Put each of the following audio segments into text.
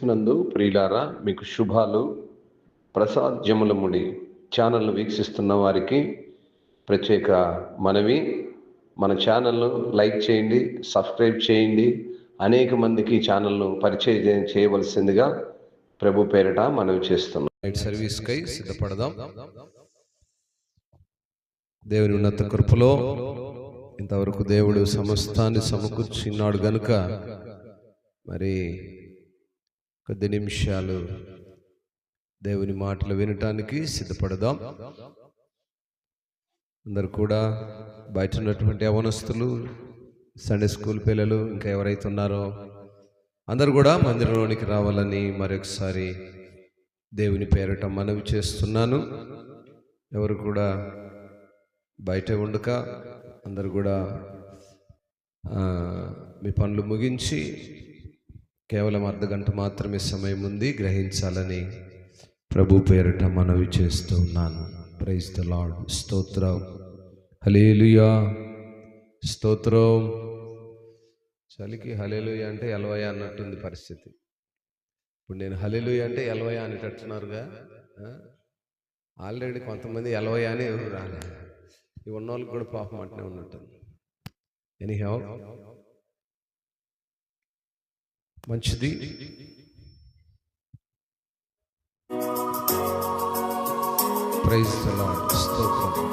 నందు ప్రియులారా, మీకు శుభాలు. ప్రసాద్ జములముడి ఛానల్ను వీక్షిస్తున్న వారికి ప్రత్యేక మనవి, మన ఛానల్ను లైక్ చేయండి, సబ్స్క్రైబ్ చేయండి. అనేక మందికి ఛానల్ను పరిచయం చేయవలసిందిగా ప్రభు పేరిట మనవి చేస్తున్నాం. సర్వీస్ కై సిద్ధపడదాం. దేవుని ఉన్నత కృపలో ఇంతవరకు దేవుడు సమస్తాన్ని సమకూర్చున్నాడు గనుక మరి కొద్ది నిమిషాలు దేవుని మాటలు వినటానికి సిద్ధపడదాం. అందరు కూడా బయట ఉన్నటువంటి యవనస్తులు, సండే స్కూల్ పిల్లలు, ఇంకా ఎవరైతే ఉన్నారో అందరు కూడా మందిరంలోనికి రావాలని మరొకసారి దేవుని పేరట మనవి చేస్తున్నాను. ఎవరు కూడా బయట ఉండక అందరు కూడా మీ పనులు ముగించి కేవలం అర్ధగంట మాత్రమే సమయం ఉంది, గ్రహించాలని ప్రభు పేరట మనవి చేస్తూ ఉన్నాను. Praise the Lord. స్తోత్రం, హల్లెలూయా, స్తోత్రం. చలికి హల్లెలూయా అంటే ఎలవయ అన్నట్టుంది పరిస్థితి. ఇప్పుడు నేను హల్లెలూయా అంటే ఎలవయ అనేటట్టున్నారుగా. ఆల్రెడీ కొంతమంది ఎలవయ అని ఎవరు రాలే, ఈ ఉన్నోళ్ళకి కూడా పాపం అంటనే ఉన్నట్టుంది. ఎనీహౌ, మంచిది. Praise the Lord. స్తోత్రం,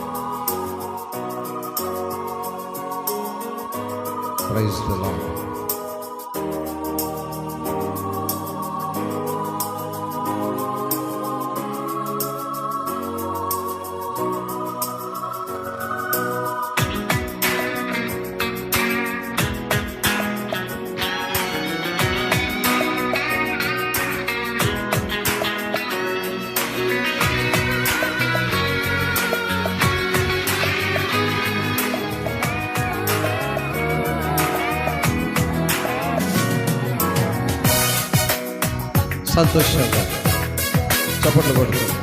ప్రైజ్ ది లార్డ్. సంతోషంగా చప్పట్లు కొట్టుకోండి,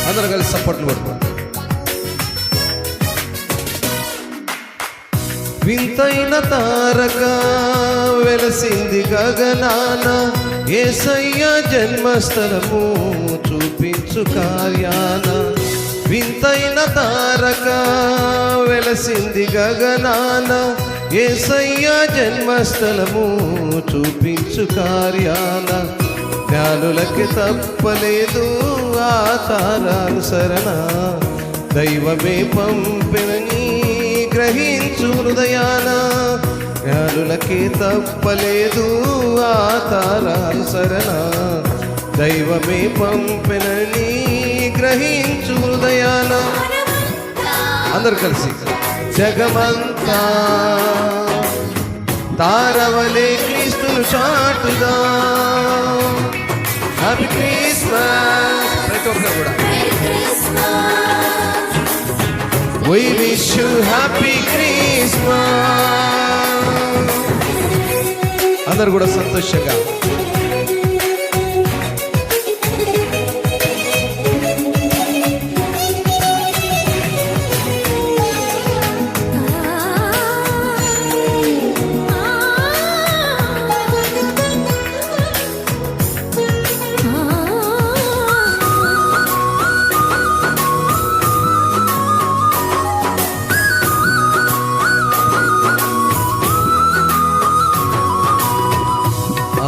అందరూ కలిసి చప్పట్లు కొట్టుకోండి. వింతైన తారక వెలసింది గగనాన, యేసయ్య జన్మస్థలము చూపించు కార్యాన. వింతైన తారక వెలసింది గగనాన, యేసయ్య జన్మస్థలము చూపించు కార్యాన. జ్ఞానులకి తప్పలేదు ఆ తారానుసరణ, దైవమే పంపినని గ్రహించు హృదయాన. జ్ఞానులకి తప్పలేదు ఆ తారానుసరణ, దైవమే పంపినని గ్రహించు హృదయాన. అందరు కలిసి జగమంతా తారవలే క్రీస్తును చాటుదా. Happy Christmas. ప్రతి ఒక్కరు కూడా we wish you happy Christmas. అందరు కూడా సంతోషంగా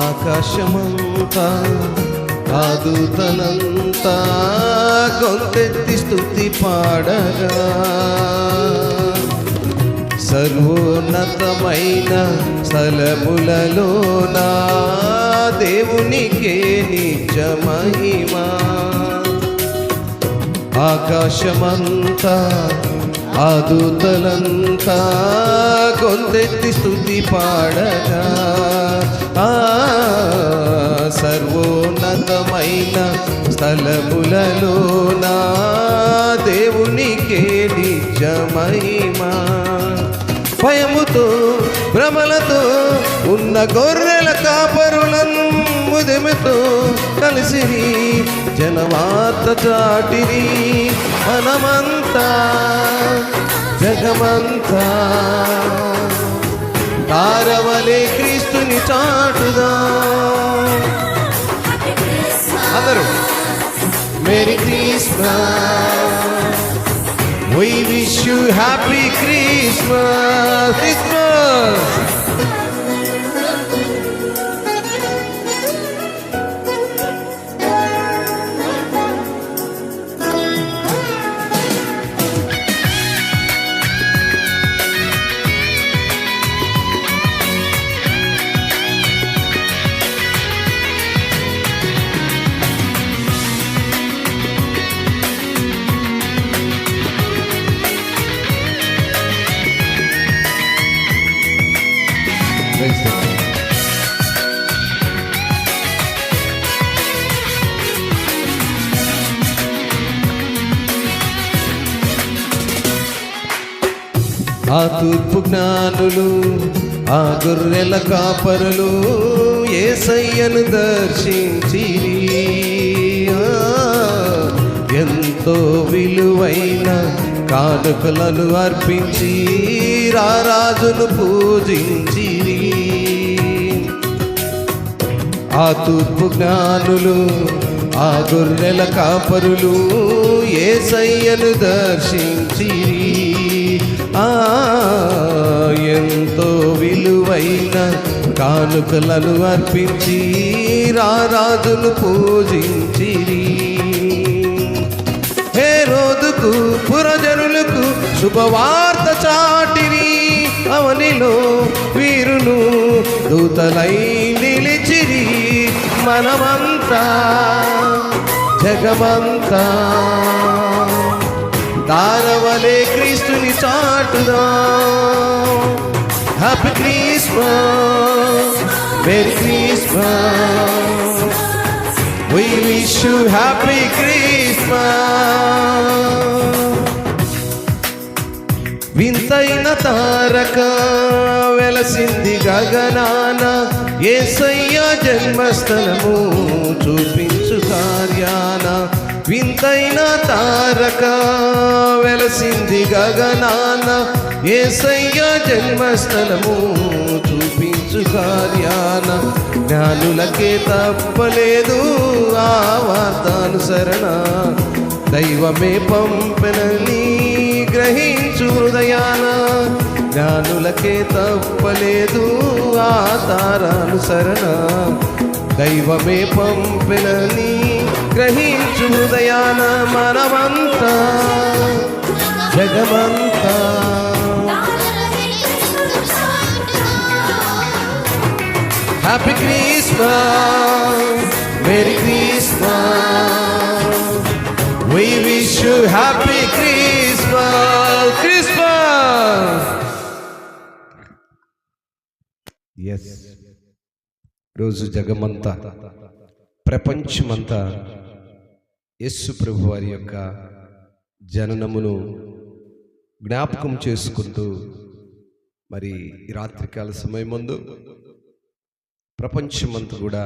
ఆకాశమంతా ఆదుతనంతా గొంతెత్తి స్తుతి పాడగా, సర్వోన్నతమైన స్థలములలోన దేవునికే నిత్య మహిమా. ఆకాశమంతా ఆదుతలంతా గొంతెత్తి స్తుతి పాడగా, సర్వోన్నతమైన స్థలములలోన దేవునికే నిత్య మహిమా. భయముతో భ్రమలతో ఉన్న గొర్రెల కాపరులను ముదిమితో కలిసి జనవార్త చాటిరి. మనమంతా జగమంతా తారవలే క్రీస్తుని చాటుదా. Merry Christmas. We wish you Happy Christmas. Christmas. ఆ తూర్పు జ్ఞానులు, ఆ గొర్రెల కాపరులు యేసయ్యను దర్శించిరి. ఎంతో విలువైన కానుకలను అర్పించి రారాజును పూజించిరి. ఆ తూర్పు జ్ఞానులు, ఆ గొర్రెల కాపరులు యేసయ్యను దర్శించిరి. ఎంతో విలువైన కానుకలను అర్పించి రారాజును పూజించిరి. హేరోదుకు పురజనులకు శుభవార్త చాటిరి. అవనిలో వీరులు దూతలై నిలిచిరి. మనమంతా జగమంతా తారవలే క్రీస్తుని చాటుదాం. Happy Christmas, merry Christmas. We wish you happy Christmas. వింతైన తారక వెలసింది గగనాన, యేసయ్య జన్మస్థలము చూపించు కార్యాన. వింతైన తారక వెలసింది గగనాన, యేసయ్య జన్మస్థలము చూపించు కార్యాన. జ్ఞానులకే తప్పలేదు ఆ వార్తానుసరణ, దైవమే పంపెనని గ్రహించు హృదయాన. జ్ఞానులకే తప్పలేదు ఆ తారానుసరణ, దైవమే పంపెనని గ్రహించు హృదయాన. మనమంతా జగమంతా happy Christmas, merry Christmas. We wish you happy Christmas, Christmas. Yes. రోజు జగమంతా, ప్రపంచమంతా యేసు ప్రభు వారి యొక్క జననమును జ్ఞాపకం చేసుకుంటూ మరి ఈ రాత్రికాల సమయం ముందు ప్రపంచమంతా కూడా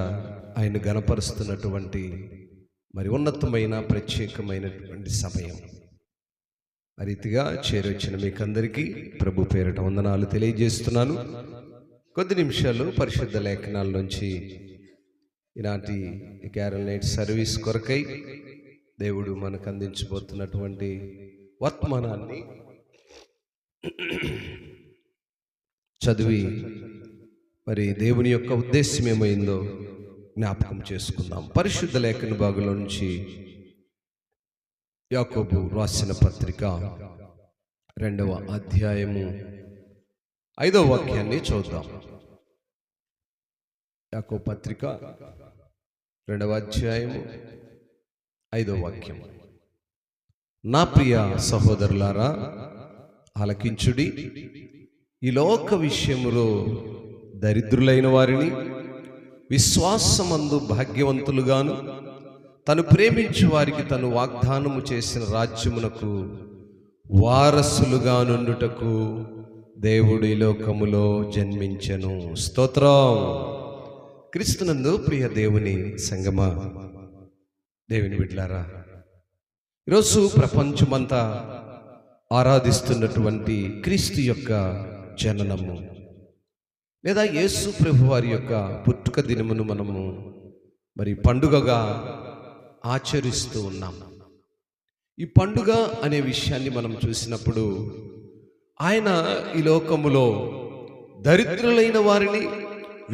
ఆయన గణపరుస్తున్నటువంటి మరి ఉన్నతమైన ప్రత్యేకమైనటువంటి సమయం. ఆ రీతిగా చేరొచ్చిన మీకందరికీ ప్రభు పేరిట వందనాలు తెలియజేస్తున్నాను. కొద్ది నిమిషాలు పరిశుద్ధ లేఖనాల నుంచి ఈనాటి క్యారల్ నైట్ సర్వీస్ కొరకై దేవుడు మనకు అందించబోతున్నటువంటి వర్తమానాన్ని చదివి మరి దేవుని యొక్క ఉద్దేశం ఏమైందో జ్ఞాపకం చేసుకుందాం. పరిశుద్ధ లేఖన భాగంలో నుంచి యాకోబు రాసిన పత్రిక 2వ అధ్యాయము 5వ వాక్యాన్ని చూద్దాం. యాకోబు పత్రిక 2వ అధ్యాయము 5వ వాక్యం. నా ప్రియ సహోదరులారా, ఆలకించుడి. ఈ లోక విషయములో దరిద్రులైన వారిని విశ్వాసమందు భాగ్యవంతులుగాను, తను ప్రేమించు వారికి తను వాగ్దానము చేసిన రాజ్యమునకు వారసులుగా నుండుటకు దేవుడు ఈ లోకములో జన్మించెను. స్తోత్రం. క్రీస్తునందు ప్రియ దేవుని సంగమా, దేవుని బిడ్డలారా, ఈరోజు ప్రపంచమంతా ఆరాధిస్తున్నటువంటి క్రీస్తు యొక్క జననము లేదా యేసు ప్రభు వారి యొక్క పుట్టుక దినమును మనము మరి పండుగగా ఆచరిస్తూ ఉన్నాం. ఈ పండుగ అనే విషయాన్ని మనం చూసినప్పుడు ఆయన ఈ లోకములో దరిద్రులైన వారిని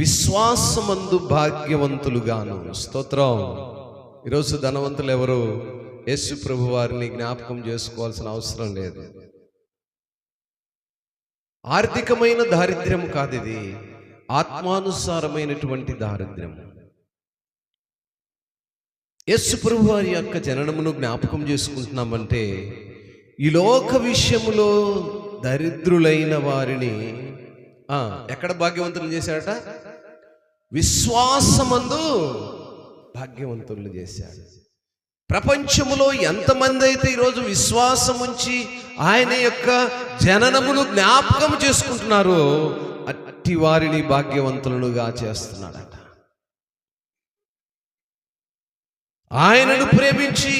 విశ్వాసమందు భాగ్యవంతులుగాను, స్తోత్రం. ఈరోజు ధనవంతులు ఎవరు? యేసు ప్రభు వారిని జ్ఞాపకం చేసుకోవాల్సిన అవసరం లేదు. ఆర్థికమైన దారిద్ర్యం కాదు, ఇది ఆత్మానుసారమైనటువంటి దారిద్ర్యం. యేసు ప్రభు వారి యొక్క జననమును జ్ఞాపకం చేసుకుంటున్నామంటే ఈ లోక విషయములో దరిద్రులైన వారిని ఎక్కడ భాగ్యవంతులు చేశాడట? విశ్వాసమందు భాగ్యవంతులు చేశాడు. ప్రపంచములో ఎంతమంది అయితే ఈరోజు విశ్వాసం ఉంచి ఆయన యొక్క జననమును జ్ఞాపకం చేసుకుంటున్నారో అట్టి వారిని భాగ్యవంతులుగా చేస్తున్నాడట. ఆయనను ప్రేమించి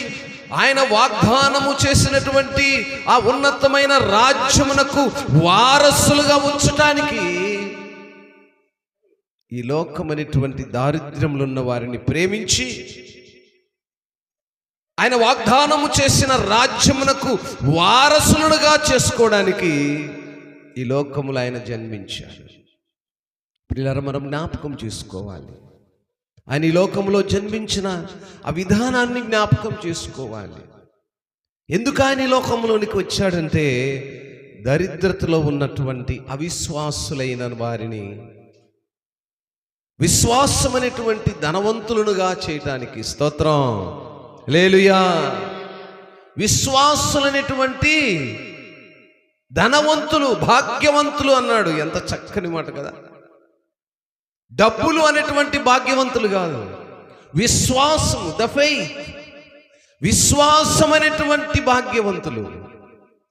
ఆయన వాగ్దానము చేసినటువంటి ఆ ఉన్నతమైన రాజ్యమునకు వారసులుగా ఉంచటానికి ఈ లోకమైనటువంటి దారిద్ర్యంలో ఉన్న వారిని ప్రేమించి ఆయన వాగ్దానము చేసిన రాజ్యమునకు వారసులుగా చేసుకోవడానికి ఈ లోకములో ఆయన జన్మించాడు. ప్రియులారా, మనం జ్ఞాపకం చేసుకోవాలి. ఆయన ఈ లోకంలో జన్మించిన ఆ విధానాన్ని జ్ఞాపకం చేసుకోవాలి. ఎందుకు ఆయన ఈ లోకంలోనికి వచ్చాడంటే దరిద్రతలో ఉన్నటువంటి అవిశ్వాసులైన వారిని విశ్వాసమైనటువంటి ధనవంతులుగా చేయటానికి, స్తోత్రం, హల్లెలూయా. విశ్వాసులైనటువంటి ధనవంతులు, భాగ్యవంతులు అన్నాడు. ఎంత చక్కని మాట కదా. డబ్బులు అనేటువంటి భాగ్యవంతులు కాదు, విశ్వాసం, ద ఫెయిత్, విశ్వాసం అనేటువంటి భాగ్యవంతులు.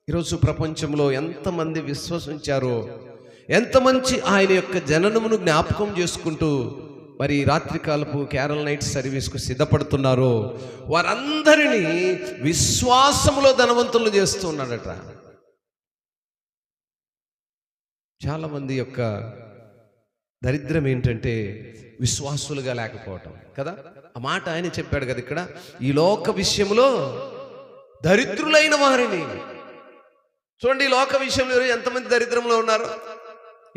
ఈరోజు ప్రపంచంలో ఎంతమంది విశ్వసించారో, ఎంతమంది ఆయన యొక్క జననమును జ్ఞాపకం చేసుకుంటూ మరి రాత్రికాలపు క్యారల్ నైట్ సర్వీస్కు సిద్ధపడుతున్నారో వారందరినీ విశ్వాసములో ధనవంతులు చేస్తున్నాడట. చాలామంది యొక్క దరిద్రం ఏంటంటే విశ్వాసులుగా లేకపోవటం కదా. ఆ మాట ఆయన చెప్పాడు కదా ఇక్కడ, ఈ లోక విషయంలో దరిద్రులైన వారిని. చూడండి, ఈ లోక విషయంలో ఎంతమంది దరిద్రంలో ఉన్నారు,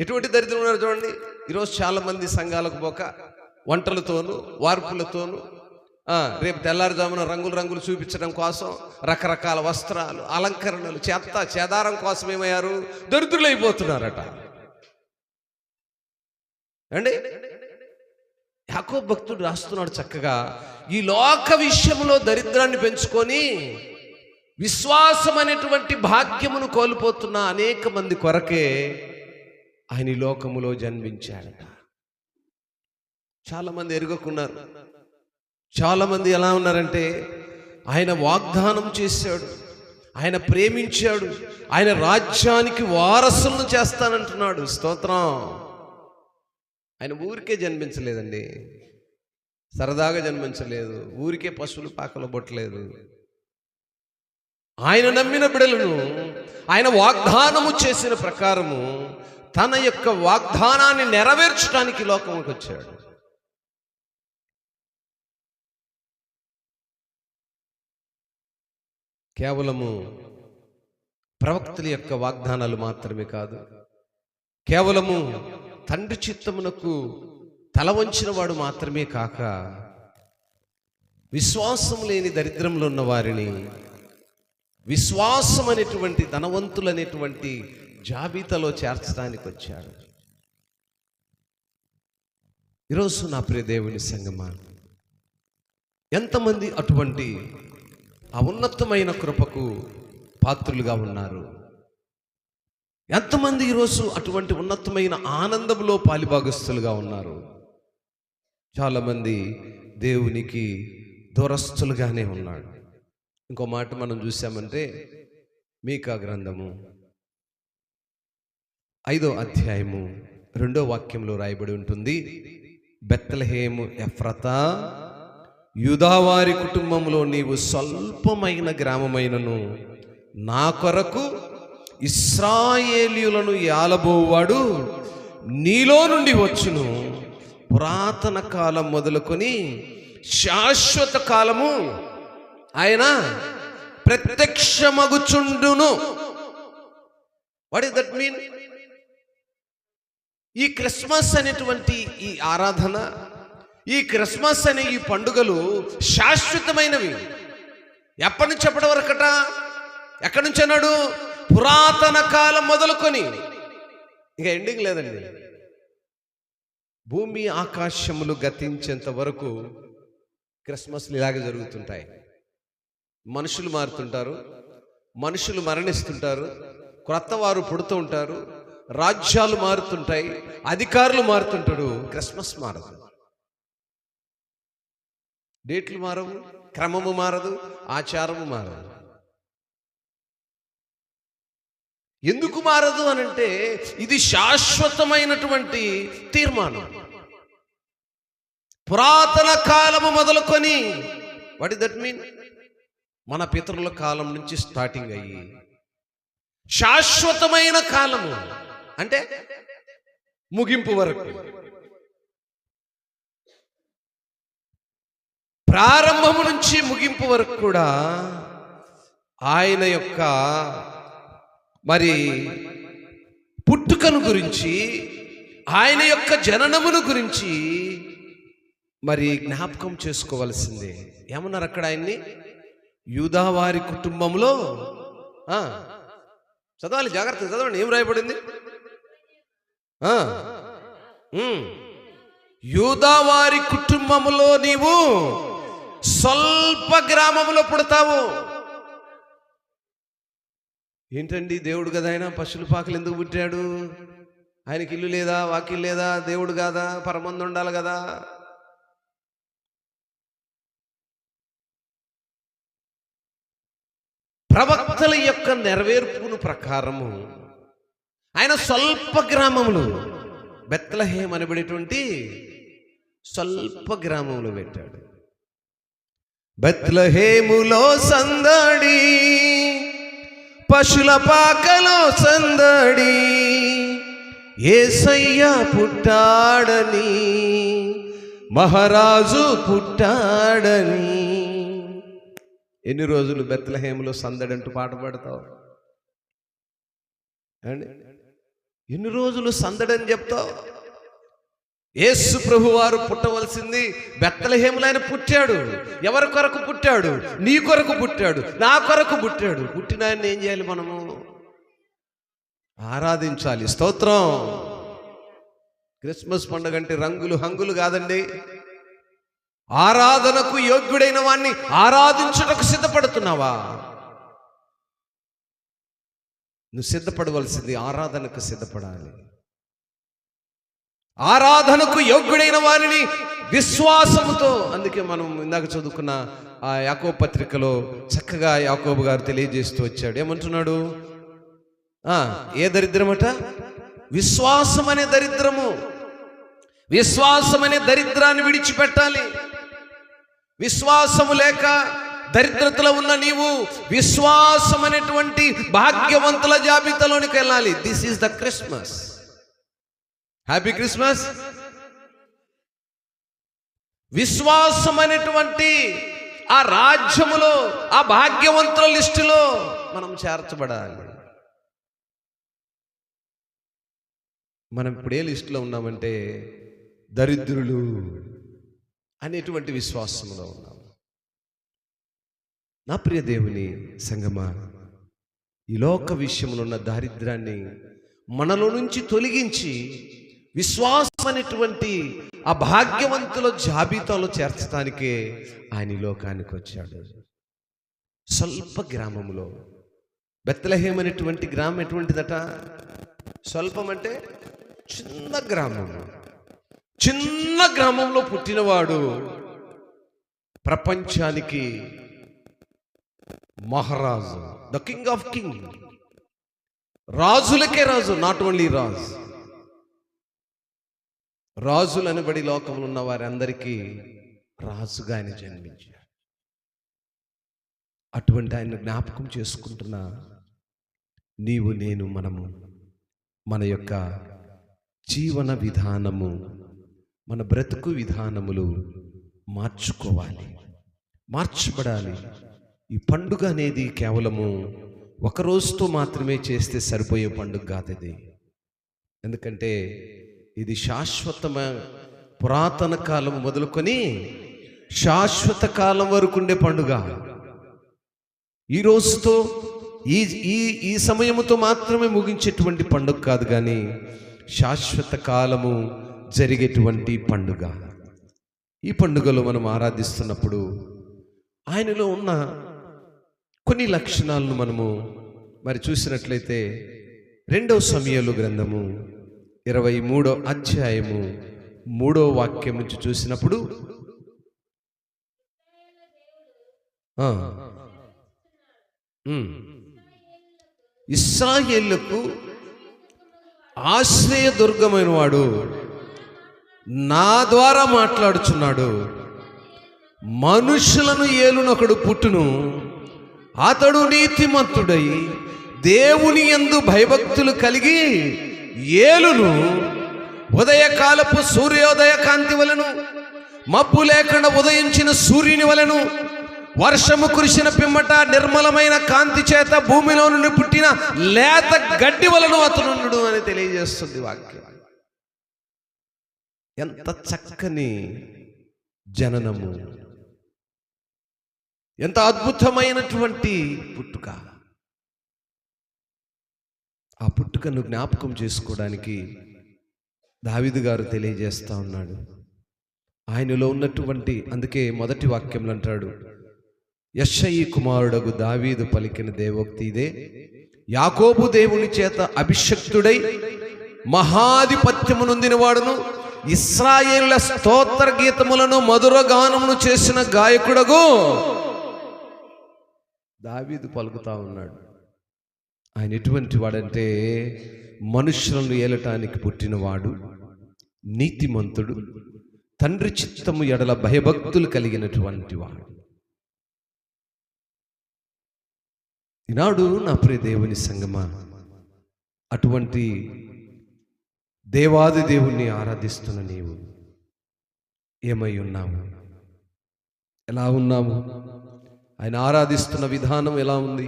ఎటువంటి దరిద్రం ఉన్నారు చూడండి. ఈరోజు చాలా మంది సంఘాలకు పోక వంటలతోనూ వార్పులతోనూ రేపు తెల్లారుజామున రంగులు రంగులు చూపించడం కోసం రకరకాల వస్త్రాలు, అలంకరణలు, చెదారం కోసం ఏమయ్యారు? దరిద్రులైపోతున్నారట అండి. యాకోబు భక్తుడు రాస్తున్నాడు చక్కగా, ఈ లోక విషయంలో దరిద్రాన్ని పెంచుకొని విశ్వాసం అనేటువంటి భాగ్యమును కోల్పోతున్న అనేక మంది కొరకే ఆయన ఈ లోకములో జన్మించాడట. చాలామంది ఎరుగకున్నారు. చాలామంది ఎలా ఉన్నారంటే ఆయన వాగ్దానం చేశాడు, ఆయన ప్రేమించాడు, ఆయన రాజ్యానికి వారసులను చేస్తానంటున్నాడు, స్తోత్రం. ఆయన ఊరికే జన్మించలేదండి, సరదాగా జన్మించలేదు, ఊరికే పశువులు పాకలు బొట్టలేదు. ఆయన నమ్మిన బిడ్డలను ఆయన వాగ్దానము చేసిన ప్రకారము తన యొక్క వాగ్దానాన్ని నెరవేర్చడానికి లోకంలోకి వచ్చాడు. కేవలము ప్రవక్తల యొక్క వాగ్దానాలు మాత్రమే కాదు, కేవలము తండ్రి చిత్తమునకు తల వంచిన వాడు మాత్రమే కాక విశ్వాసం లేని దరిద్రంలో ఉన్న వారిని విశ్వాసం అనేటువంటి ధనవంతులు అనేటువంటి జాబితాలో చేర్చడానికి వచ్చాడు. ఈరోజు నా ప్రియ దేవుని సంగమా, ఎంతమంది అటువంటి ఆ ఉన్నతమైన కృపకు పాత్రులుగా ఉన్నారు? ఎంతమంది ఈరోజు అటువంటి ఉన్నతమైన ఆనందంలో పాలిభాగస్తులుగా ఉన్నారు? చాలామంది దేవునికి దూరస్తులుగానే ఉన్నాడు. ఇంకో మాట మనం చూసామంటే మీకా గ్రంథము 5వ అధ్యాయము 2వ వాక్యంలో రాయబడి ఉంటుంది, బెత్లెహేము ఎఫ్రతా, యూదావారి కుటుంబంలో నీవు స్వల్పమైన గ్రామమైనను నా కొరకు ఇశ్రాయేలీయులను ఏలబోవాడు నీలో నుండి వచ్చును. పురాతన కాలం మొదలుకొని శాశ్వత కాలము ఆయన ప్రత్యక్షమగుచుండును. What is that mean? ఈ క్రిస్మస్ అనేటువంటి ఈ ఆరాధన, ఈ క్రిస్మస్ అనే ఈ పండుగలు శాశ్వతమైనవి. ఎప్పటి నుంచి ఎప్పటి వరకట? ఎక్కడి నుంచి అన్నాడు? పురాతన కాలం మొదలుకొని. ఇంకా ఎండింగ్ లేదండి. భూమి ఆకాశములు గతించేంత వరకు క్రిస్మస్లు ఇలాగే జరుగుతుంటాయి. మనుషులు మారుతుంటారు, మనుషులు మరణిస్తుంటారు, క్రొత్త వారు పుడుతూ ఉంటారు, రాజ్యాలు మారుతుంటాయి, అధికారులు మారుతుంటాడు. క్రిస్మస్ మారదు, డేట్లు మారవు, క్రమము మారదు, ఆచారము మారదు. ఎందుకు మారదు అనంటే ఇది శాశ్వతమైనటువంటి తీర్మానం. పురాతన కాలము మొదలుకొని, వాట్ ఇస్ దట్ మీన్? మన పితరుల కాలం నుంచి స్టార్టింగ్ అయ్యి శాశ్వతమైన కాలము అంటే ముగింపు వరకు, ప్రారంభము నుంచి ముగింపు వరకు కూడా ఆయన యొక్క మరి పుట్టుకను గురించి, ఆయన యొక్క జననమును గురించి మరి జ్ఞాపకం చేసుకోవాల్సిందే. ఏమన్నారు అక్కడ ఆయన్ని? యూదావారి కుటుంబంలో, చదవాలి, జాగ్రత్త చదవండి, ఏం రాయబడింది? యూదావారి కుటుంబములో నీవు స్వల్ప గ్రామములో పుడతావు. ఏంటండి, దేవుడు కదా ఆయన, పశువుల పాకలు ఎందుకు పుట్టాడు? ఆయనకి ఇల్లు లేదా, వాకిల్ లేదా? దేవుడు కాదా? పరమందు ఉండాలి కదా. ప్రవక్తల యొక్క నెరవేర్పును ప్రకారము ఆయన స్వల్ప గ్రామములు, బెత్లెహేం అనబడేటువంటి స్వల్ప గ్రామములు పెట్టాడు. బెత్లెహేములో సందడి, పశుల పాకలో సందడి, యేసయ్య పుట్టాడని, మహారాజు పుట్టాడని. ఎన్ని రోజులు బెత్లెహేములో సందడి అంటూ పాట పాడతావు అండి? ఎన్ని రోజులు సందడి అని చెప్తావు? యేసు ప్రభు వారు పుట్టవలసింది బెత్లెహేములో ఆయన పుట్టాడు. ఎవరి కొరకు పుట్టాడు? నీ కొరకు పుట్టాడు, నా కొరకు పుట్టాడు. పుట్టిన ఆయన ఏం చేయాలి? మనము ఆరాధించాలి. స్తోత్రం. క్రిస్మస్ పండుగ అంటే రంగులు హంగులు కాదండి. ఆరాధనకు యోగ్యుడైన వాణ్ణి ఆరాధించుటకు సిద్ధపడుతున్నావా? నువ్వు సిద్ధపడవలసింది ఆరాధనకు సిద్ధపడాలి. ఆరాధనకు యోగ్యుడైన వారిని విశ్వాసముతో, అందుకే మనం ఇందాక చదువుకున్న ఆ యాకోబు పత్రికలో చక్కగా యాకోబు గారు తెలియజేస్తూ వచ్చాడు. ఏమంటున్నాడు? ఏ దరిద్రమట? విశ్వాసం అనే దరిద్రము. విశ్వాసం అనే దరిద్రాన్ని విడిచిపెట్టాలి. విశ్వాసము లేక దరిద్రతలో ఉన్న నీవు విశ్వాసం అనేటువంటి భాగ్యవంతుల జాబితాలోనికి వెళ్ళాలి. This is the Christmas. Happy Christmas. విశ్వాసం అనేటువంటి ఆ రాజ్యములో, ఆ భాగ్యవంతుల లిస్టులో మనం చేర్చబడాలి. మనం ఇప్పుడు ఏ లిస్టులో ఉన్నామంటే దరిద్రులు అనేటువంటి విశ్వాసంలో ఉన్నాం. నా ప్రియ దేవుని సంగమా, ఈ లోక విషయంలో ఉన్న దారిద్ర్యాన్ని మనలో నుంచి తొలగించి విశ్వాసం అనేటువంటి ఆ భాగ్యవంతుల జాబితాలో చేర్చడానికే ఆయన ఈ లోకానికి వచ్చాడు. స్వల్ప గ్రామములో, బెత్లెహేం అనేటువంటి గ్రామం ఎటువంటిదట? స్వల్పం అంటే చిన్న గ్రామము. చిన్న గ్రామంలో పుట్టినవాడు ప్రపంచానికి మహారాజు, ద కింగ్ ఆఫ్ కింగ్. రాజులకే రాజు, నాట్ ఓన్లీ రాజు. రాజులు అనబడి లోకంలో ఉన్న వారందరికీ రాజుగా ఆయన జన్మించాడు. అటువంటి ఆయన జ్ఞాపకం చేసుకుంటున్న నీవు, నేను, మనము మన యొక్క జీవన విధానము, మన బ్రతుకు విధానములు మార్చుకోవాలి, మార్చబడాలి. ఈ పండుగ అనేది కేవలము ఒక రోజుతో మాత్రమే చేస్తే సరిపోయే పండుగ కాదు ఇది. ఎందుకంటే ఇది శాశ్వతమైన పురాతన కాలం మొదలుకొని శాశ్వత కాలం వరకు ఉండే పండుగ. ఈ రోజుతో ఈ ఈ ఈ సమయముతో మాత్రమే ముగించేటువంటి పండుగ కాదు, కానీ శాశ్వత కాలము జరిగేటువంటి పండుగ. ఈ పండుగలో మనం ఆరాధిస్తున్నప్పుడు ఆయనలో ఉన్న కొన్ని లక్షణాలను మనము మరి చూసినట్లయితే 2వ సమూయేలు గ్రంథము 23వ అధ్యాయము 3వ వాక్యం నుంచి చూసినప్పుడు ఇశ్రాయేలుకు ఆశ్రయదుర్గమైన వాడు నా ద్వారా మాట్లాడుచున్నాడు. మనుషులను ఏలునొకడు పుట్టును, అతడు నీతిమంతుడై దేవుని యందు భయభక్తులు కలిగి ఏలును. ఉదయకాలపు సూర్యోదయ కాంతి వలెను, మబ్బు లేకుండా ఉదయించిన సూర్యుని వలెను, వర్షము కురిసిన పిమ్మట నిర్మలమైన కాంతి చేత భూమిలో నుండి పుట్టిన లేత గడ్డి వలన అతనుండు అని తెలియజేస్తుంది వాక్యం. ఎంత చక్కని జననము, ఎంత అద్భుతమైనటువంటి పుట్టుక. ఆ పుట్టుకను జ్ఞాపకం చేసుకోవడానికి దావీదు గారు తెలియజేస్తా ఉన్నాడు. ఆయనలో ఉన్నటువంటి, అందుకే మొదటి వాక్యంలో అంటాడు, యెషయి కుమారుడగు దావీదు పలికిన దేవోక్తి ఇదే, యాకోబు దేవుని చేత అభిషక్తుడై మహాధిపత్యము నొందిన వాడును, ఇశ్రాయేలుల స్తోత్ర గీతములను మధుర గానమును చేసిన గాయకుడగు దావీదు పలుకుతా ఉన్నాడు. ఆయన ఎటువంటి వాడంటే మనుషులను ఏలటానికి పుట్టినవాడు, నీతిమంతుడు, తండ్రి చిత్తము ఎడల భయభక్తులు కలిగినటువంటి వాడు. ఈనాడు నా ప్రియ దేవుని సంగమా, అటువంటి దేవాది దేవుణ్ణి ఆరాధిస్తున్న నీవు ఏమై ఉన్నావు? ఎలా ఉన్నావు? ఆయన ఆరాధిస్తున్న విధానం ఎలా ఉంది?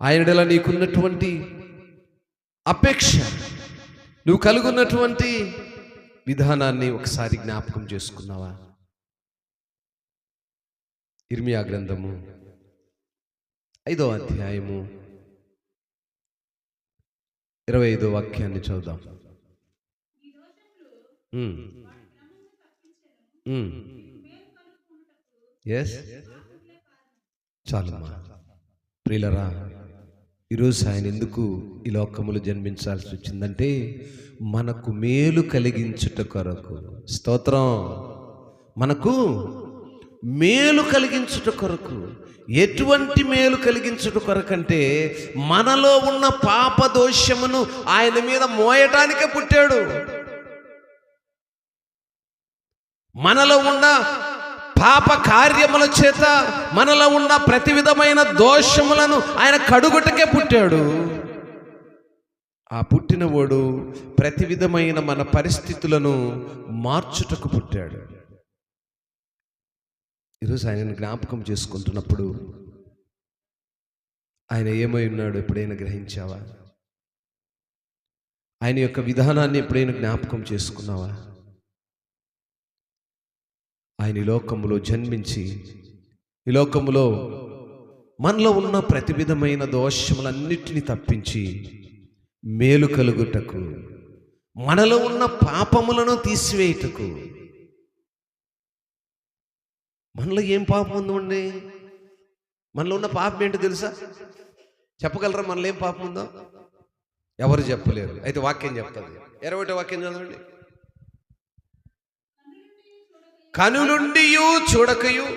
ఆయనలా నీకున్నటువంటి అపేక్ష, నువ్వు కలుగున్నటువంటి విధానాన్ని ఒకసారి జ్ఞాపకం చేసుకున్నావా? ఇర్మియా గ్రంథము 5వ అధ్యాయము 25వ వాక్యాన్ని చదువుదాం. ఎస్, చాలమ్మా. ప్రియులరా, ఈరోజు ఆయన ఎందుకు ఈ లోకములు జన్మించాల్సి వచ్చిందంటే మనకు మేలు కలిగించుట కొరకు. స్తోత్రం. మనకు మేలు కలిగించుట కొరకు. ఎటువంటి మేలు కలిగించుట కొరకంటే మనలో ఉన్న పాప దోషమును ఆయన మీద మోయటానికే పుట్టాడు. మనలో ఉన్న పాప కార్యముల చేత మనలో ఉన్న ప్రతి విధమైన దోషములను ఆయన కడుగుటకే పుట్టాడు. ఆ పుట్టినవాడు ప్రతి విధమైన మన పరిస్థితులను మార్చుటకు పుట్టాడు. ఈరోజు ఆయనను జ్ఞాపకం చేసుకుంటున్నప్పుడు ఆయన ఏమై ఉన్నాడు ఎప్పుడైనా గ్రహించావా? ఆయన యొక్క విధానాన్ని ఎప్పుడైనా జ్ఞాపకం చేసుకున్నావా? ఆయన ఈ లోకములో జన్మించి ఈ లోకములో మనలో ఉన్న ప్రతి విధమైన దోషములన్నిటినీ తప్పించి మేలు కలుగుటకు, మనలో ఉన్న పాపములను తీసివేయుటకు. మనలో ఏం పాపం ఉందండి? మనలో ఉన్న పాపం ఏంటో తెలుసా? చెప్పగలరా మనలో ఏం పాపం ఉందో? ఎవరు చెప్పలేరు. అయితే వాక్యం చెప్తుంది. 21వ వాక్యం చదవండి. కనులుండియు చూడకయు,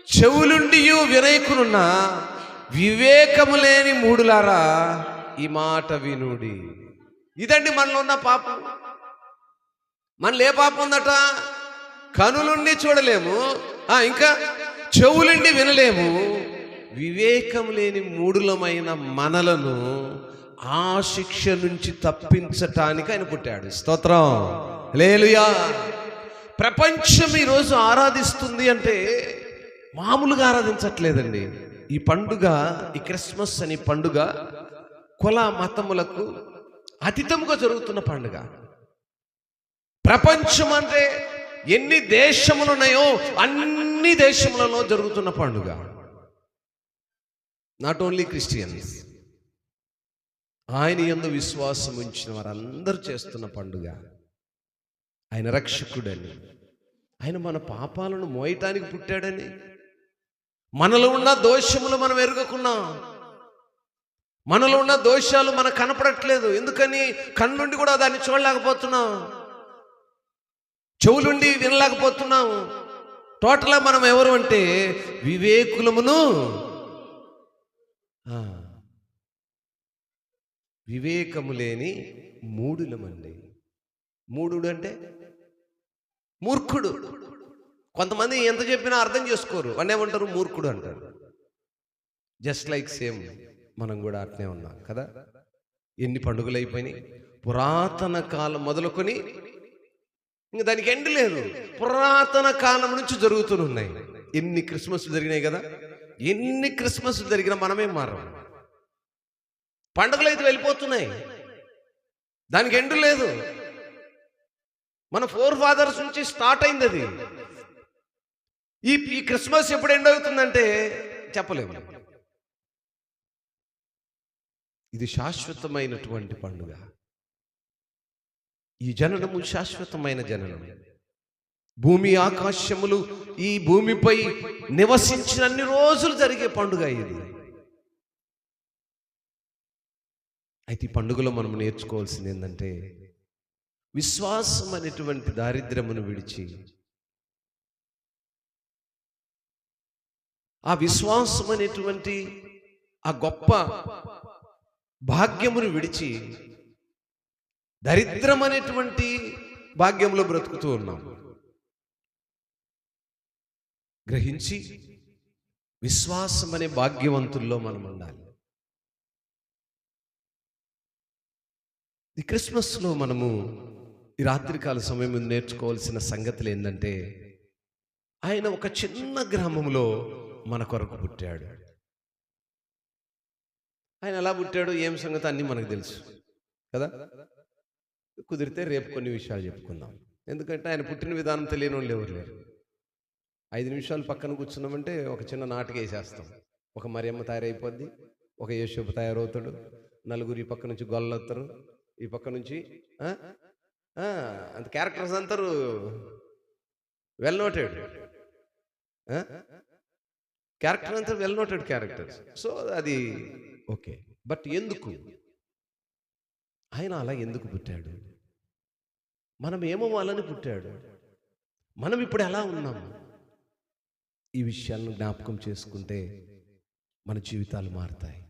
చెవులుండియు వినయకునున్న వివేకము లేని మూడులారా ఈ మాట వినుడి. ఇదండి మనలో ఉన్న పాపం. మనలో ఏ పాపం ఉందట? కనులుండి చూడలేము, ఇంకా చెవులుండి వినలేము. వివేకం లేని మూడులమైన మనలను ఆ శిక్ష నుంచి తప్పించటానికి ఆయన పుట్టాడు. స్తోత్రం. హల్లెలూయా. ప్రపంచం ఈరోజు ఆరాధిస్తుంది అంటే మామూలుగా ఆరాధించట్లేదండి. ఈ పండుగ, ఈ క్రిస్మస్ అని పండుగ కుల మతములకు అతీతముగా జరుగుతున్న పండుగ. ప్రపంచం అంటే ఎన్ని దేశములు ఉన్నాయో అన్ని దేశములలో జరుగుతున్న పండుగ. నాట్ ఓన్లీ క్రిస్టియన్స్, ఆయన యందు విశ్వాసం ఉంచిన వారందరూ చేస్తున్న పండుగ. ఆయన రక్షకుడని, ఆయన మన పాపాలను మోయటానికి పుట్టాడని, మనలో ఉన్న దోషములు మనం ఎరుగకున్నాం. మనలో ఉన్న దోషాలు మనకు కనపడట్లేదు. ఎందుకని? కన్నుండి కూడా దాన్ని చూడలేకపోతున్నాం, చెవులుండి వినలేకపోతున్నాం. టోటల్గా మనం ఎవరు అంటే వివేకులమును వివేకము లేని మూఢులమండి. మూఢుడు అంటే మూర్ఖుడు. కొంతమంది ఎంత చెప్పినా అర్థం చేసుకోరు, వాడిని ఏమంటారు? మూర్ఖుడు అంటారు. జస్ట్ లైక్ సేమ్ మనం కూడా అట్నే ఉన్నాం కదా. ఎన్ని పండుగలు అయిపోయినాయి, పురాతన కాలం మొదలుకొని ఇంకా దానికి ఎండ్ లేదు. పురాతన కాలం నుంచి జరుగుతూనే ఉన్నాయి. ఎన్ని క్రిస్మస్లు జరిగినాయి కదా. ఎన్ని క్రిస్మస్లు జరిగినా మనమేం మారం. పండుగలు అయితే వెళ్ళిపోతున్నాయి, దానికి ఎండ్ లేదు. మన ఫోర్ ఫాదర్స్ నుంచి స్టార్ట్ అయింది అది. ఈ క్రిస్మస్ ఎప్పుడు ఎండ్ అవుతుందంటే చెప్పలేము. ఇది శాశ్వతమైనటువంటి పండుగ. ఈ జననము శాశ్వతమైన జననం. భూమి ఆకాశములు ఈ భూమిపై నివసించినన్ని రోజులు జరిగే పండుగ ఇది. అయితే ఈ పండుగలో మనం నేర్చుకోవాల్సింది ఏంటంటే, విశ్వాసం అనేటువంటి దారిద్ర్యమును విడిచి, ఆ విశ్వాసం అనేటువంటి ఆ గొప్ప భాగ్యమును విడిచి దరిద్రం అనేటువంటి భాగ్యంలో బ్రతుకుతూ ఉన్నాం. గ్రహించి విశ్వాసం అనే భాగ్యవంతుల్లో మనం ఉండాలి. ఈ క్రిస్మస్లో మనము ఈ రాత్రికాల సమయం నేర్చుకోవాల్సిన సంగతులు ఏంటంటే, ఆయన ఒక చిన్న గ్రామంలో మన కొరకు పుట్టాడు. ఆయన ఎలా పుట్టాడు, ఏం సంగతి అన్నీ మనకు తెలుసు కదా. కుదిరితే రేపు కొన్ని విషయాలు చెప్పుకుందాం. ఎందుకంటే ఆయన పుట్టిన విధానం తెలియని వాళ్ళు ఎవరు లేరు. 5 నిమిషాలు పక్కన కూర్చున్నామంటే ఒక చిన్న నాటక వేసేస్తాం. ఒక మరియమ్మ తయారైపోద్ది, ఒక యేసోపు తయారవుతాడు, నలుగురు ఈ పక్క నుంచి గొల్లవుతారు, ఈ పక్క నుంచి అంత క్యారెక్టర్స్ అంటారు వెల్ నోటెడ్. క్యారెక్టర్ అంతా వెల్ నోటెడ్ క్యారెక్టర్స్. సో అది ఓకే. బట్ ఎందుకు ఆయన అలా ఎందుకు పుట్టాడు? మనం ఏమవ్వాలని పుట్టాడు? మనం ఇప్పుడు ఎలా ఉన్నాము? ఈ విషయాలను జ్ఞాపకం చేసుకుంటే మన జీవితాలు మారుతాయి.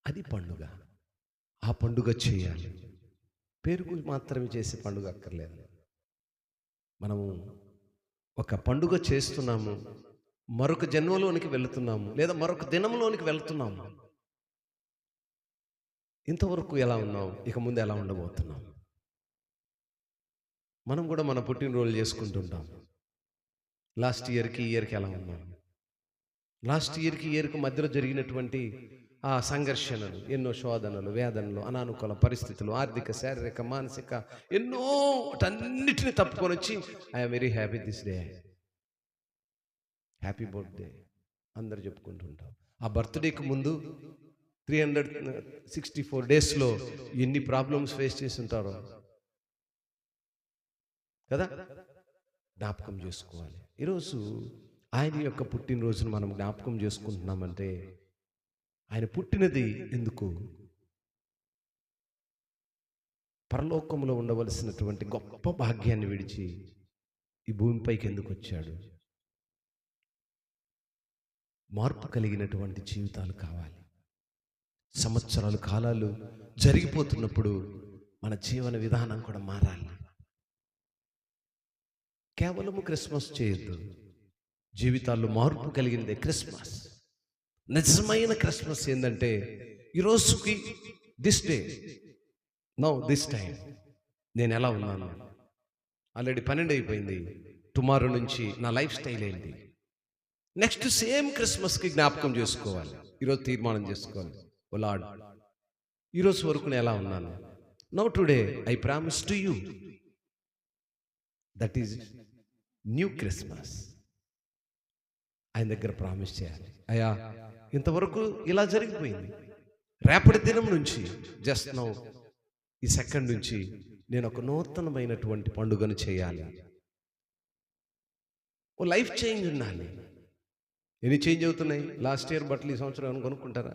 అది పండుగ. ఆ పండుగ చేయాలి. పేరుకు మాత్రమే చేసే పండుగ అక్కర్లేదు. మనము ఒక పండుగ చేస్తున్నాము, మరొక జన్మలోనికి వెళుతున్నాము, లేదా మరొక దినంలోనికి వెళుతున్నాము. ఇంతవరకు ఎలా ఉన్నాం, ఇక ముందు ఎలా ఉండబోతున్నాం? మనం కూడా మన పుట్టినరోజులు చేసుకుంటుంటాం. లాస్ట్ ఇయర్కి ఈ ఇయర్కి ఎలా ఉన్నాం? లాస్ట్ ఇయర్కి ఈ ఇయర్కి మధ్యలో జరిగినటువంటి ఆ సంఘర్షణలు, ఎన్నో శోధనలు, వేదనలు, అనానుకూల పరిస్థితులు, ఆర్థిక, శారీరక, మానసిక ఎన్నో అన్నిటిని తప్పుకొని వచ్చి I'm very happy this day, happy birthday అందరు చెప్పుకుంటుంటాం. ఆ బర్త్డేకి ముందు 364 డేస్లో ఎన్ని ప్రాబ్లమ్స్ ఫేస్ చేసి ఉంటారో కదా. జ్ఞాపకం చేసుకోవాలి. ఈరోజు ఆయన యొక్క పుట్టినరోజును మనం జ్ఞాపకం చేసుకుంటున్నామంటే, ఆయన పుట్టినది ఎందుకు? పరలోకంలో ఉండవలసినటువంటి గొప్ప భాగ్యాన్ని విడిచి ఈ భూమిపైకి ఎందుకు వచ్చాడు? మార్పు కలిగినటువంటి జీవితాలు కావాలి. సంవత్సరాలు, కాలాలు జరిగిపోతున్నప్పుడు మన జీవన విధానం కూడా మారాలి. కేవలము క్రిస్మస్ చేయొద్దు. జీవితాల్లో మార్పు కలిగిందే క్రిస్మస్. నిజమైన క్రిస్మస్ ఏంటంటే, ఈరోజుకి this day, now this time నేను ఎలా ఉన్నాను? ఆల్రెడీ 12 అయిపోయింది. టుమారో నుంచి నా లైఫ్ స్టైల్ ఏంటి, నెక్స్ట్ సేమ్ క్రిస్మస్కి జ్ఞాపకం చేసుకోవాలి. ఈరోజు తీర్మానం చేసుకోవాలి, ఓ లార్డ్ ఈరోజు వరకు నేను ఎలా ఉన్నాను. Now today I promise to you that is new Christmas. ఆయన దగ్గర ప్రామిస్ చేయాలి, అయ్యా ఇంతవరకు ఇలా జరిగిపోయింది, రేపటి దినం నుంచి జస్ట్ నౌ ఈ సెకండ్ నుంచి నేను ఒక నూతనమైనటువంటి పండుగను చేయాలి. ఓ లైఫ్ చేంజ్ ఉండాలి. ఎన్ని చేంజ్ అవుతున్నాయి? లాస్ట్ ఇయర్ బట్టలు ఈ సంవత్సరం ఏమైనా కొనుక్కుంటారా?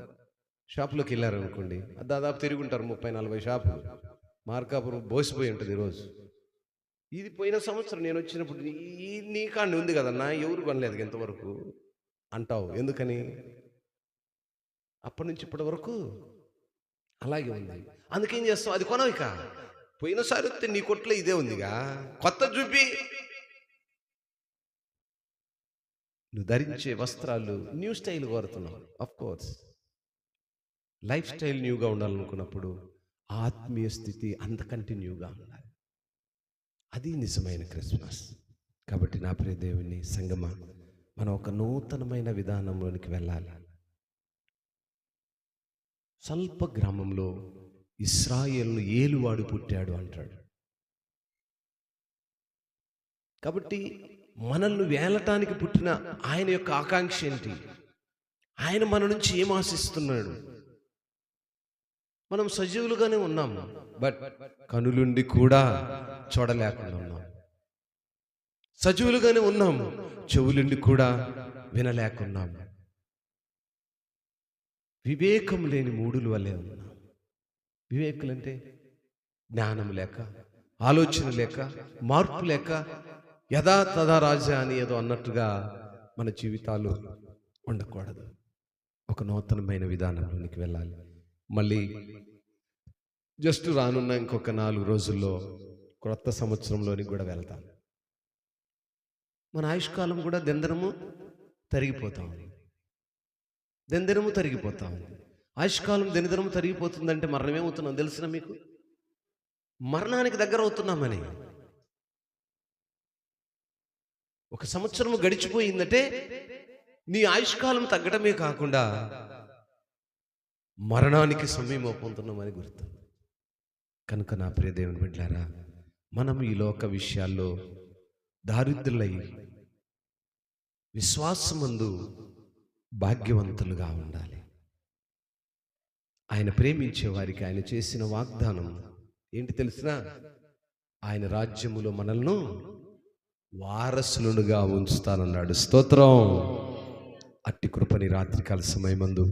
షాపులోకి వెళ్ళారనుకోండి, దాదాపు తిరుగుంటారు 30-40 షాపులు. మార్కాపురం బోసిపోయి ఉంటుంది ఈరోజు. ఇది పోయిన సంవత్సరం నేను వచ్చినప్పుడు నీ కాండి ఉంది కదన్నా, ఎవరు కొనలేదు ఇంతవరకు అంటావు. ఎందుకని? అప్పటి నుంచి ఇప్పటి వరకు అలాగే ఉంది. అందుకేం చేస్తావు? అది కొనవిక. పోయినసారి వస్తే నీ కొట్లో ఇదే ఉందిగా, కొత్త చూపి. నువ్వు ధరించే వస్త్రాలు న్యూ స్టైల్ కోరుతున్నావు. ఆఫ్ కోర్స్ లైఫ్ స్టైల్ న్యూగా ఉండాలనుకున్నప్పుడు ఆత్మీయ స్థితి అంతకంటే న్యూగా ఉండాలి. అది నిజమైన క్రిస్మస్. కాబట్టి నా ప్రియ దేవుని సంగమా, మనం ఒక నూతనమైన విధానంలోనికి వెళ్ళాలి. స్వల్ప గ్రామంలో ఇశ్రాయేలును ఏలువాడు పుట్టాడు అంటాడు. కాబట్టి మనల్ని వేలటానికి పుట్టిన ఆయన యొక్క ఆకాంక్ష ఏంటి? ఆయన మన నుంచి ఏం ఆశిస్తున్నాడు? మనం సజీవులుగానే ఉన్నాము, బట్ కనులుండి కూడా చూడలేకుండా ఉన్నాం. సజీవులుగానే ఉన్నాము, చెవులుండి కూడా వినలేకున్నాము. వివేకం లేని మూడుల వల్లే ఉన్నాం. వివేకులంటే జ్ఞానం లేక, ఆలోచన లేక, మార్పు లేక, యథా తథా రాజా అని ఏదో అన్నట్టుగా మన జీవితాలు ఉండకూడదు. ఒక నూతనమైన విధానంలోనికి వెళ్ళాలి. మళ్ళీ జస్ట్ రానున్న ఇంకొక 4 రోజుల్లో క్రొత్త సంవత్సరంలోనికి కూడా వెళ్తాం. మన ఆయుష్కాలం కూడా దినదినము తరిగిపోతాం. ఆయుష్కాలం దినదినము తరిగిపోతుందంటే మరణం ఏమవుతున్నాం తెలిసిన మీకు? మరణానికి దగ్గర అవుతున్నామని. ఒక సంవత్సరం గడిచిపోయిందంటే నీ ఆయుష్కాలం తగ్గడమే కాకుండా మరణానికి సమయం పొందుతున్నామని గుర్తు. కనుక నా ప్రియ దేవుని బిడ్డలారా, మనం ఈ లోక విషయాల్లో దారిద్రులై విశ్వాసమందు భాగ్యవంతులుగా ఉండాలి. ఆయన ప్రేమించే వారికి ఆయన చేసిన వాగ్దానం ఏంటి తెలిసినా? ఆయన రాజ్యములో మనల్ని వారసులుగా ఉంచుతానన్నాడు. స్తోత్రం. అట్టి కృపని రాత్రికాల సమయమందు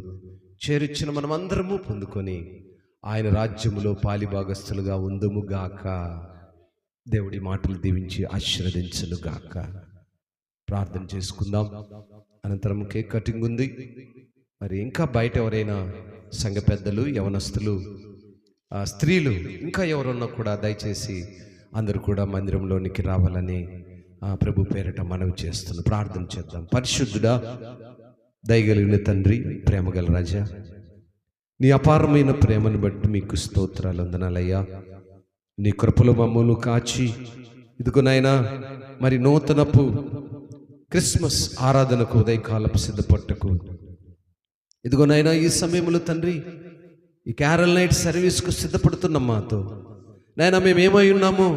చేరిచ్చిన మనమందరము పొందుకొని ఆయన రాజ్యములో పాలిభాగస్తులుగా ఉందుముగాక. దేవుడి మాటలు దీవించి ఆశీర్వదించునుగాక. ప్రార్థన చేసుకుందాం. అనంతరం కేక్ కటింగ్ ఉంది. మరి ఇంకా బయట ఎవరైనా సంఘ పెద్దలు, యవనస్తులు, స్త్రీలు ఇంకా ఎవరున్నా కూడా దయచేసి అందరూ కూడా మందిరంలోనికి రావాలని ప్రభు పేరట మనవి చేస్తున్నాం. ప్రార్థన చేద్దాం. పరిశుద్ధుడా, దయగలిగిన తండ్రి, ప్రేమగల రాజా, నీ అపారమైన ప్రేమను బట్టి మీకు స్తోత్రాలు, వందనాలయ్యా. నీ కృపలో మమ్మల్ని కాచి ఇదిగోనైనా మరి నూతనపు క్రిస్మస్ ఆరాధనకు ఉదయకాలపు సిద్ధపట్టకు ఇదిగోనైనా ఈ సమయంలో తండ్రి ఈ క్యారల్ నైట్ సర్వీస్కు సిద్ధపడుతున్న మాతో నైనా మేము ఏమై ఉన్నామో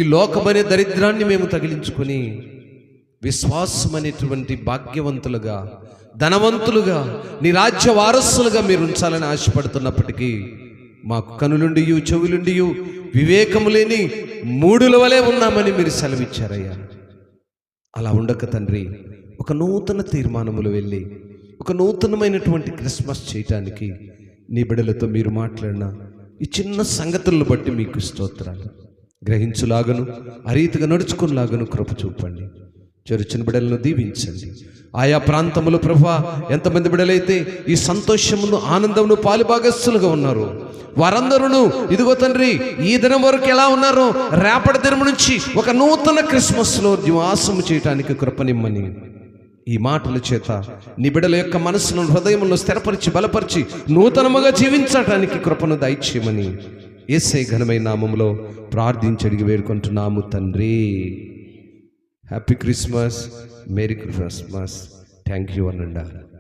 ఈ లోకమనే దరిద్రాన్ని మేము తగిలించుకొని విశ్వాసం అనేటువంటి భాగ్యవంతులుగా, ధనవంతులుగా, నీ రాజ్య వారసులుగా మీరు ఉంచాలని ఆశపడుతున్నప్పటికీ మాకు కనులుండియు, చెవులుండియు, వివేకము లేని మూడుల వలె ఉన్నామని మీరు సెలవిచ్చారయ్యా. అలా ఉండక తండ్రి, ఒక నూతన తీర్మానములు వెళ్ళి ఒక నూతనమైనటువంటి క్రిస్మస్ చేయటానికి నీ బిడ్డలతో మీరు మాట్లాడిన ఈ చిన్న సంగతులను బట్టి మీకు స్తోత్రాలు. గ్రహించులాగను, ఆ రీతిగా నడుచుకునిలాగను కృప చూపండి. చెరుచిన బిడ్డలను దీవించండి. ఆయా ప్రాంతములు ప్రభువా, ఎంతమంది బిడ్డలైతే ఈ సంతోషమును, ఆనందమును పాలుభాగస్తులుగా ఉన్నారు, వారందరూ ఇదిగో తండ్రి ఈ దినం వరకు ఎలా ఉన్నారో రేపటి దినం నుంచి ఒక నూతన క్రిస్మస్లో నివాసము చేయటానికి కృపనిమ్మని ఈ మాటల చేత నీ బిడ్డల యొక్క మనసును, హృదయములను స్థిరపరిచి, బలపరిచి నూతనముగా జీవించటానికి కృపను దయచేయమని యేసే ఘనమైన నామములో ప్రార్థించి అడిగి వేడుకుంటున్నాము తండ్రి. Happy Christmas, merry Christmas. Thank you అనండి.